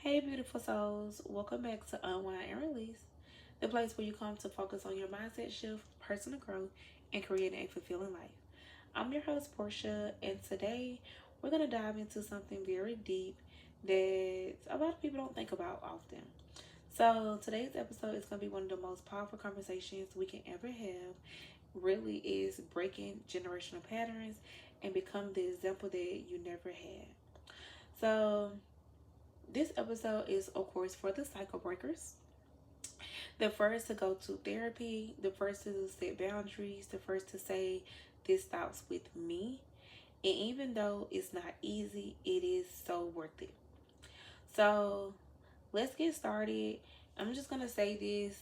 Hey, beautiful souls. Welcome back to Unwind and Release, the place where you come to focus on your mindset shift, personal growth, and creating a fulfilling life. I'm your host, Portia, and today we're going to dive into something very deep that a lot of people don't think about often. So, today's episode is going to be one of the most powerful conversations we can ever have. Really is breaking generational patterns and become the example that you never had. So, this episode is, of course, for the cycle breakers. The first to go to therapy, the first to set boundaries, the first to say, this stops with me. And even though it's not easy, it is so worth it. So let's get started. I'm just going to say this.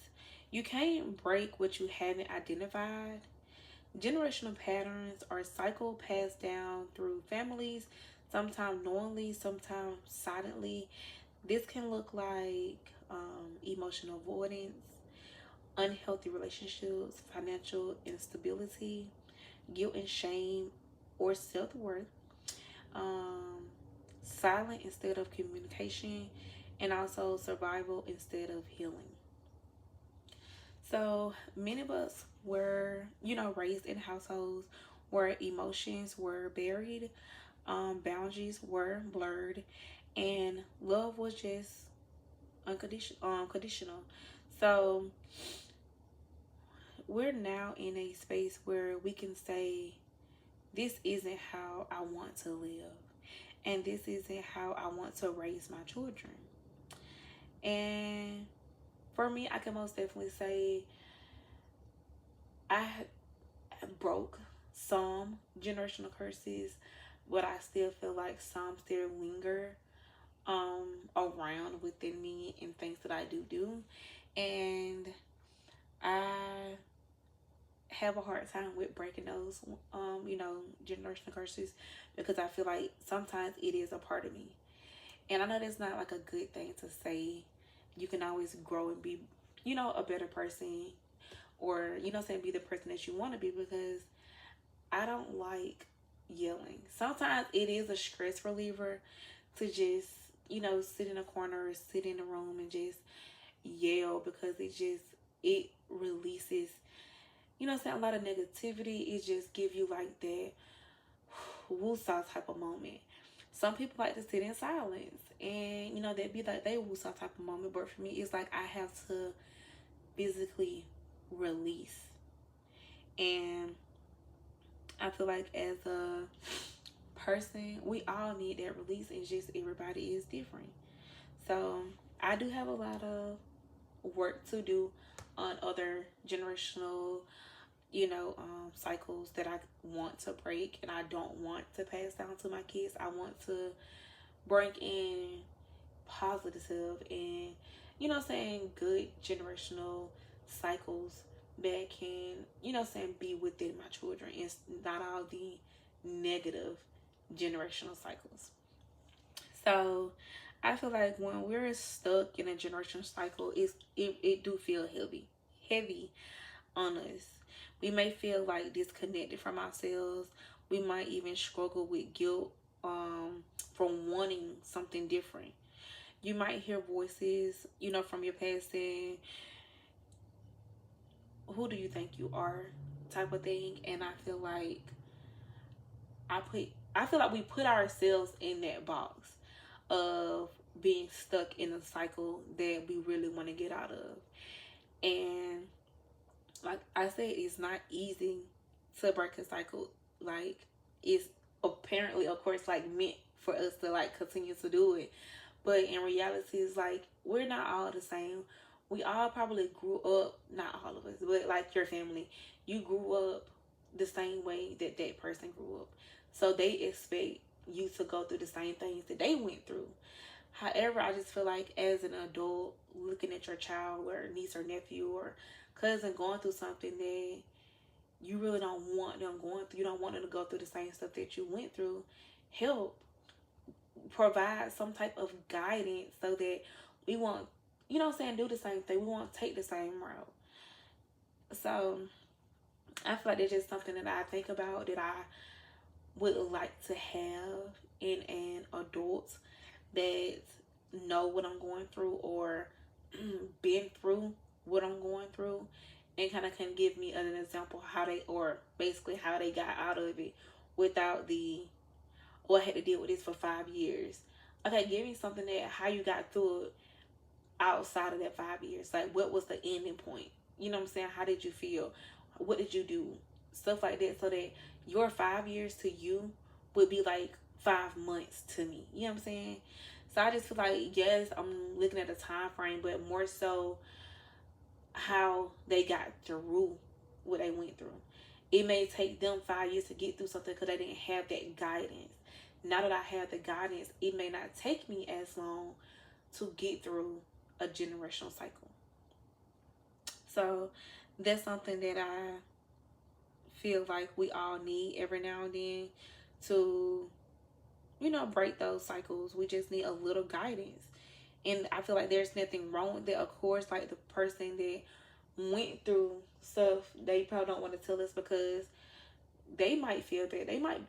You can't break what you haven't identified. Generational patterns are cycle passed down through families, sometimes knowingly, sometimes silently. This can look like emotional avoidance, unhealthy relationships, financial instability, guilt and shame, or self worth, um, silent instead of communication, and also survival instead of healing. So many of us were, raised in households where emotions were buried, boundaries were blurred, and love was just conditional. So we're now in a space where we can say, this isn't how I want to live, and this isn't how I want to raise my children. And for me, I can most definitely say I broke some generational curses, but I still feel like some still linger around within me and things that I do. And I have a hard time with breaking those generational curses, because I feel like sometimes it is a part of me. And I know that's not like a good thing to say. You can always grow and be, a better person, or, saying be the person that you want to be, because I don't like yelling. Sometimes it is a stress reliever to just, sit in a corner or sit in a room and just yell, because it releases, saying, a lot of negativity. It just give you like that woosah type of moment. Some people like to sit in silence, and that'd be like they woosah type of moment. But for me, it's like I have to physically release. And I feel like as a person, we all need that release, and just everybody is different. So I do have a lot of work to do on other generational, cycles that I want to break and I don't want to pass down to my kids. I want to bring in positive and, saying good generational cycles that can, saying be within my children, and not all the negative generational cycles. So I feel like when we're stuck in a generational cycle, it do feel heavy on us. We may feel like disconnected from ourselves. We might even struggle with guilt from wanting something different. You might hear voices, from your past saying, "Who do you think you are?" type of thing. And I feel like we put ourselves in that box of being stuck in a cycle that we really want to get out of. And like I said, it's not easy to break a cycle. Like, it's apparently, of course, like meant for us to like continue to do it. But in reality, it's like we're not all the same. We all probably grew up, not all of us, but like your family, you grew up the same way that that person grew up. So they expect you to go through the same things that they went through. However, I just feel like as an adult, looking at your child or niece or nephew or cousin going through something that you really don't want them going through, you don't want them to go through the same stuff that you went through, help provide some type of guidance so that we won't, do the same thing. We won't take the same route. So I feel like that's just something that I think about, that I would like to have in an adult, that know what I'm going through or been through what I'm going through, and kind of can give me an example how they, or basically how they got out of it without the, or I had to deal with this for 5 years. Okay, give me something that how you got through it outside of that 5 years. Like, what was the ending point? You know what I'm saying? How did you feel? What did you do? Stuff like that, so that your 5 years to you would be like 5 months to me. You know what I'm saying? So I just feel like, yes, I'm looking at the time frame, but more so how they got through what they went through. It may take them 5 years to get through something because they didn't have that guidance. Now that I have the guidance, it may not take me as long to get through a generational cycle. So that's something that I feel like we all need every now and then to, break those cycles. We just need a little guidance. And I feel like there's nothing wrong with that. Of course, like the person that went through stuff, they probably don't want to tell us because they might feel that they might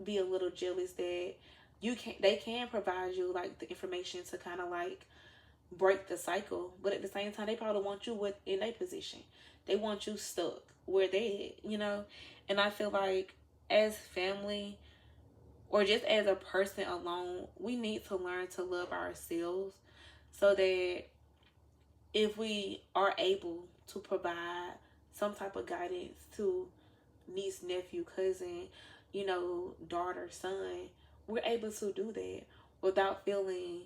be a little jealous that they can provide you like the information to kind of like break the cycle, but at the same time they probably want you in a position. They want you stuck where they at. And I feel like as family or just as a person alone, we need to learn to love ourselves so that if we are able to provide some type of guidance to niece, nephew, cousin, daughter, son, we're able to do that without feeling,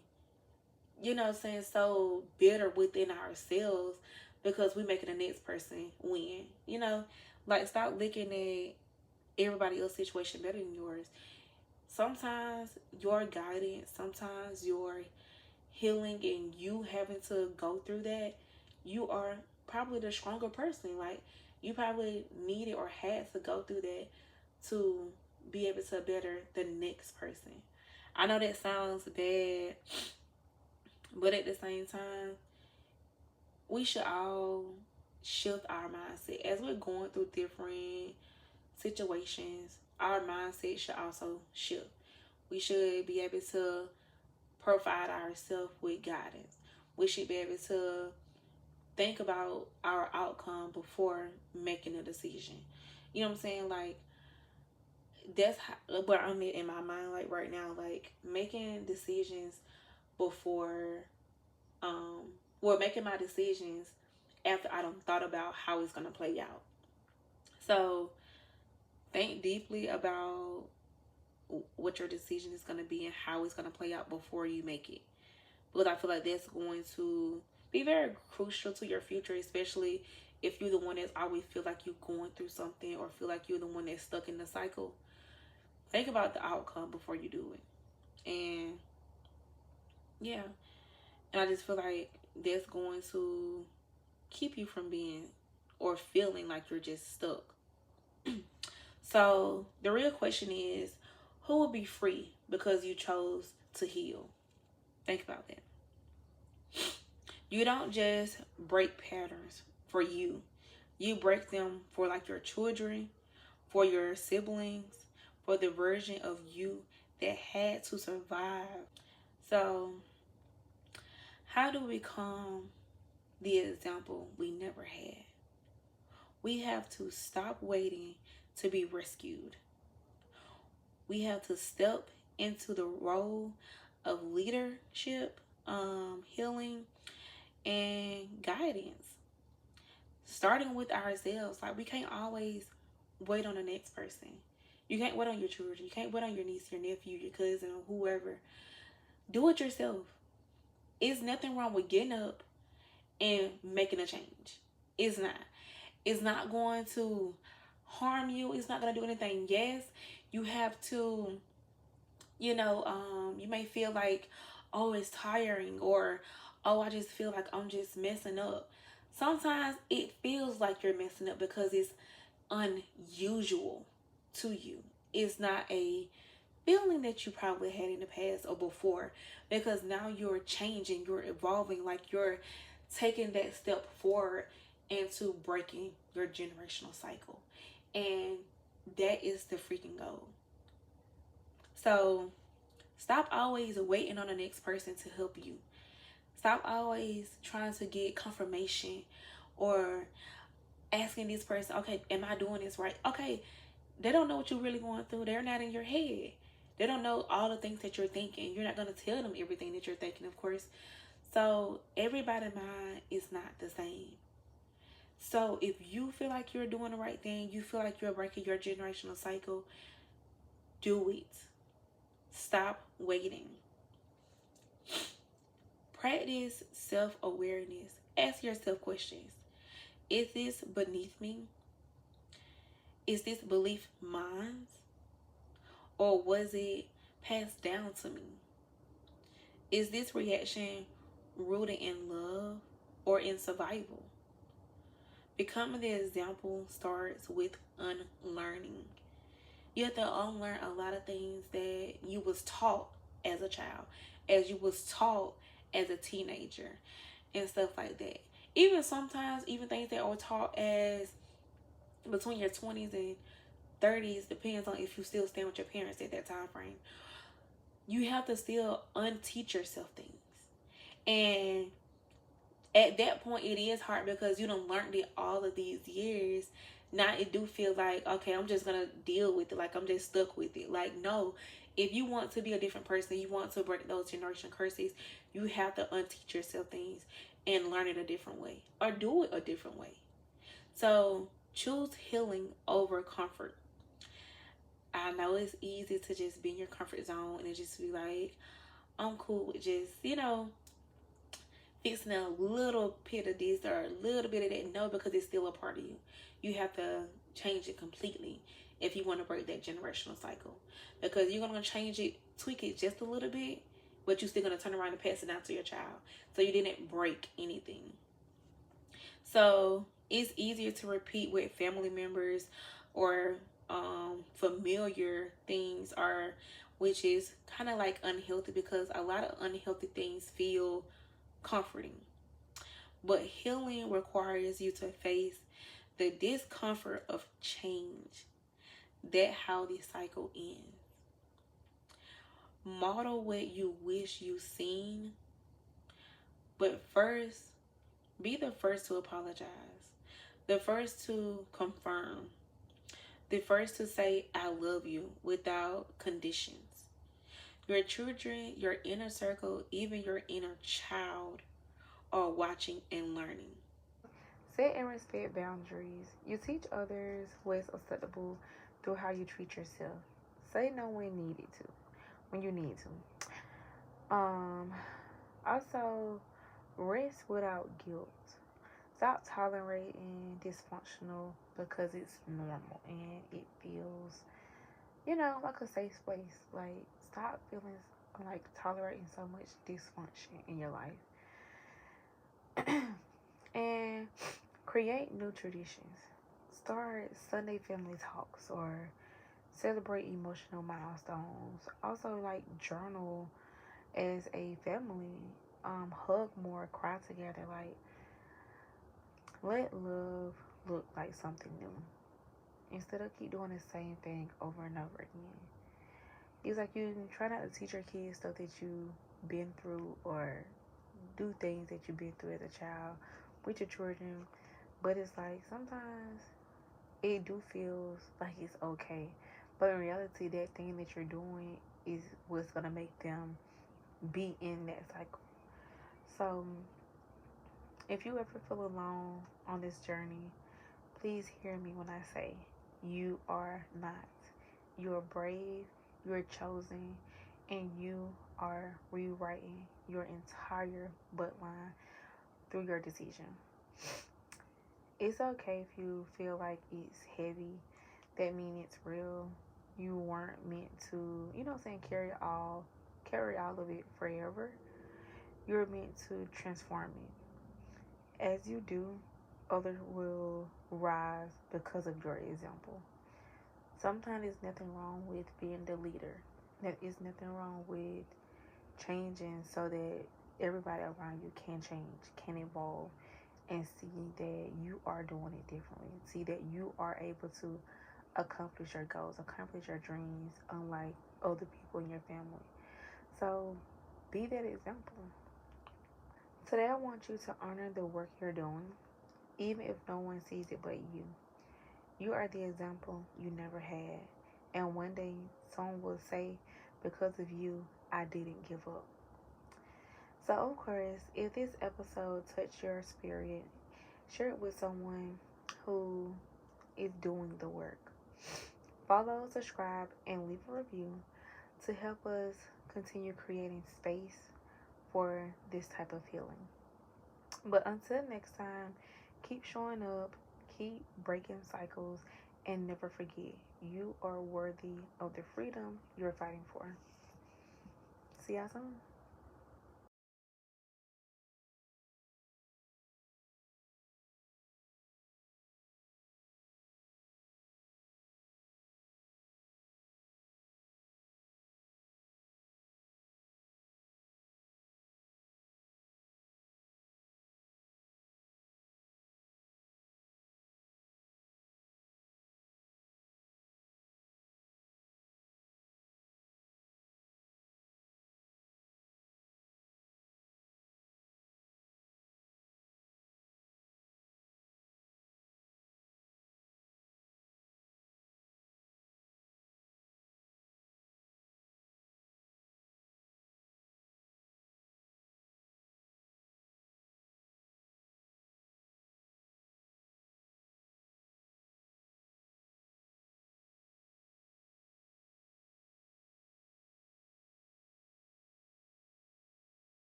so bitter within ourselves because we making the next person win. Like, stop looking at everybody else's situation better than yours. Sometimes your guidance, sometimes your healing, and you having to go through that, you are probably the stronger person. Like, you probably needed or had to go through that to be able to better the next person. I know that sounds bad, but at the same time, we should all shift our mindset as we're going through different situations. Our mindset should also shift. We should be able to provide ourselves with guidance. We should be able to think about our outcome before making a decision. You know what I'm saying? Like, that's where I'm at in my mind, like right now, like making decisions before, making my decisions after I done thought about how it's gonna play out. So think deeply about what your decision is gonna be and how it's gonna play out before you make it, because I feel like that's going to be very crucial to your future, especially if you're the one that's always feel like you're going through something or feel like you're the one that's stuck in the cycle. Think about the outcome before you do it. And yeah, and I just feel like that's going to keep you from being or feeling like you're just stuck. So the real question is, who will be free because you chose to heal? Think about that. You don't just break patterns for you. You break them for like your children, for your siblings, for the version of you that had to survive. So how do we become the example we never had? We have to stop waiting to be rescued. We have to step into the role of leadership, healing, and guidance. Starting with ourselves. Like, we can't always wait on the next person. You can't wait on your children. You can't wait on your niece, your nephew, your cousin, or whoever. Do it yourself. It's nothing wrong with getting up and making a change. It's not. It's not going to harm you. It's not going to do anything. Yes, you have to, you may feel like, oh, it's tiring, or, oh, I just feel like I'm just messing up. Sometimes it feels like you're messing up because it's unusual to you. It's not a feeling that you probably had in the past or before, because now you're changing, you're evolving, like you're taking that step forward into breaking your generational cycle. And that is the freaking goal. So stop always waiting on the next person to help you. Stop always trying to get confirmation or asking this person, okay, am I doing this right? Okay, they don't know what you're really going through. They're not in your head. They don't know all the things that you're thinking. You're not going to tell them everything that you're thinking, of course. So everybody's mind is not the same. So if you feel like you're doing the right thing, you feel like you're breaking your generational cycle, do it. Stop waiting. Practice self-awareness. Ask yourself questions. Is this beneath me? Is this belief mine? Or was it passed down to me? Is this reaction rooted in love or in survival? Becoming the example starts with unlearning. You have to unlearn a lot of things that you was taught as a child, as you was taught as a teenager, and stuff like that. Even sometimes, even things that are taught as between your 20s and 30s, depends on if you still stand with your parents at that time frame. You have to still unteach yourself things. And at that point, it is hard because you done learned it all of these years. Now it do feel like, okay, I'm just gonna deal with it. Like I'm just stuck with it. Like, no, if you want to be a different person, you want to break those generation curses, you have to unteach yourself things and learn it a different way or do it a different way. So choose healing over comfort. I know it's easy to just be in your comfort zone and just be like, I'm cool with just, fixing a little bit of this or a little bit of that. No, because it's still a part of you. You have to change it completely if you want to break that generational cycle. Because you're going to change it, tweak it just a little bit, but you're still going to turn around and pass it down to your child. So you didn't break anything. So it's easier to repeat with family members or familiar things, or which is kind of like unhealthy, because a lot of unhealthy things feel comforting. But healing requires you to face the discomfort of change. That's how the cycle ends. Model what you wish you seen, but first, be the first to apologize, the first to confirm, the first to say, I love you without conditions. Your children, your inner circle, even your inner child are watching and learning. Set and respect boundaries. You teach others what's acceptable through how you treat yourself. Say no when you need to. Also, rest without guilt. Stop tolerating dysfunctional because it's normal and it feels, like a safe place. Like, stop feeling like tolerating so much dysfunction in your life. And create new traditions. Start Sunday family talks or celebrate emotional milestones. Also, like, journal as a family. Hug more, cry together. Like, let love look like something new instead of keep doing the same thing over and over again. It's like you try not to teach your kids stuff that you've been through or do things that you've been through as a child with your children, but it's like sometimes it do feels like it's okay, but in reality, that thing that you're doing is what's gonna make them be in that cycle. So, if you ever feel alone on this journey, please hear me when I say you are not. You are brave, you are chosen, and you are rewriting your entire bloodline through your decision. It's okay if you feel like it's heavy. That means it's real. You weren't meant to, carry all of it forever. You're meant to transform it. As you do, others will rise because of your example. Sometimes there's nothing wrong with being the leader. There is nothing wrong with changing so that everybody around you can change, can evolve, and see that you are doing it differently. See that you are able to accomplish your goals, accomplish your dreams, unlike other people in your family. So be that example. Today, I want you to honor the work you're doing, even if no one sees it but you. You are the example you never had. And one day, someone will say, because of you, I didn't give up. So, of course, if this episode touched your spirit, share it with someone who is doing the work. Follow, subscribe, and leave a review to help us continue creating space for this type of healing. But until next time, keep showing up, keep breaking cycles, and never forget you are worthy of the freedom you're fighting for. See y'all soon.